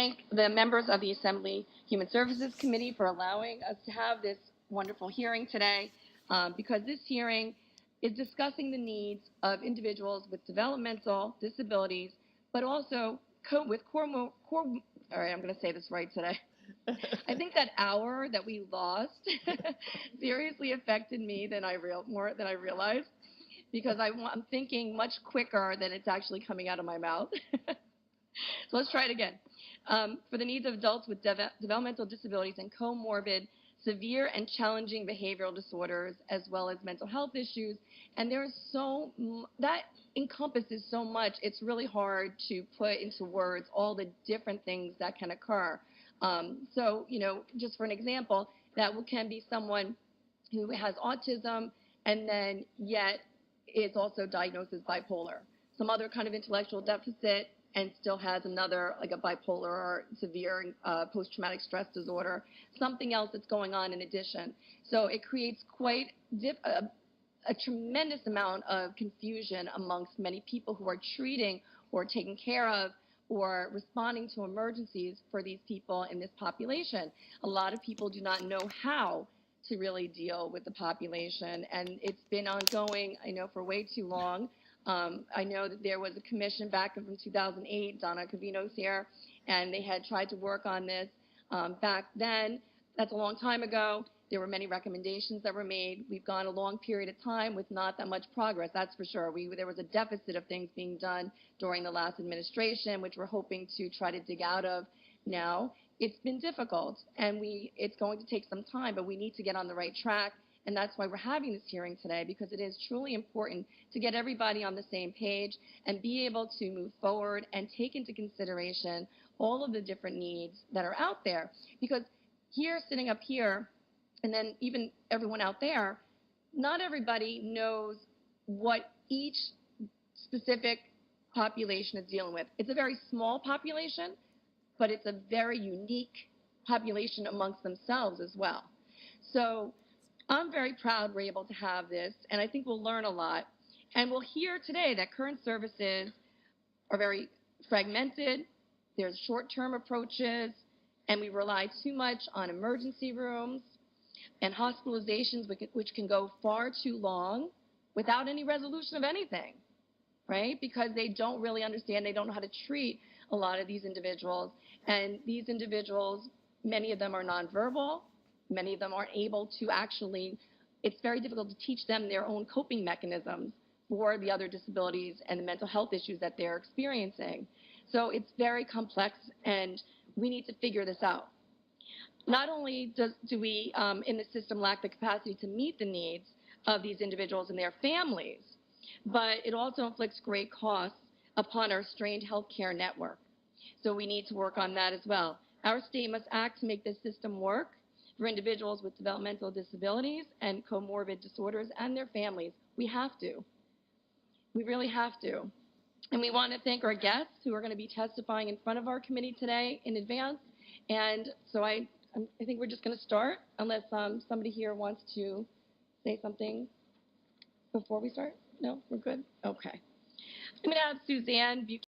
Thank the members of the Assembly Human Services Committee for allowing us to have this wonderful hearing today, because this hearing is discussing the needs of individuals with developmental disabilities, but also with all right, I'm going to say this right today. I think that hour that we lost seriously affected me more than I realized, because I'm thinking much quicker than it's actually coming out of my mouth. So let's try it again. For the needs of adults with developmental disabilities and comorbid, severe and challenging behavioral disorders, as well as mental health issues. And there's that encompasses so much, it's really hard to put into words all the different things that can occur. So, just for an example, that can be someone who has autism and then yet is also diagnosed as bipolar, some other kind of intellectual deficit, and still has another, like a bipolar or severe post-traumatic stress disorder, something else that's going on in addition. So it creates quite a tremendous amount of confusion amongst many people who are treating or taking care of or responding to emergencies for these people in this population. A lot of people do not know how to really deal with the population, and it's been ongoing, I know, for way too long. I know that there was a commission back from 2008, Donna Cavino's here, and they had tried to work on this back then. That's a long time ago. There were many recommendations that were made. We've gone a long period of time with not that much progress, that's for sure. There was a deficit of things being done during the last administration, which we're hoping to try to dig out of now. It's been difficult, and it's going to take some time, but we need to get on the right track. And that's why we're having this hearing today, because it is truly important to get everybody on the same page and be able to move forward and take into consideration all of the different needs that are out there. Because sitting up here, and then even everyone out there, not everybody knows what each specific population is dealing with. It's a very small population, but it's a very unique population amongst themselves as well. So I'm very proud we're able to have this, and I think we'll learn a lot. And we'll hear today that current services are very fragmented, there's short-term approaches, and we rely too much on emergency rooms and hospitalizations, which can go far too long without any resolution of anything, right? Because they don't really understand, they don't know how to treat a lot of these individuals. And these individuals, many of them are nonverbal. Many of them aren't able to actually, it's very difficult to teach them their own coping mechanisms for the other disabilities and the mental health issues that they're experiencing. So it's very complex, and we need to figure this out. Not only do we in the system lack the capacity to meet the needs of these individuals and their families, but it also inflicts great costs upon our strained healthcare network. So we need to work on that as well. Our state must act to make this system work for individuals with developmental disabilities and comorbid disorders and their families. We have to. We really have to. And we want to thank our guests who are going to be testifying in front of our committee today in advance. And so I think we're just going to start, unless somebody here wants to say something before we start. No, we're good? Okay. I'm going to have Suzanne Buchanan.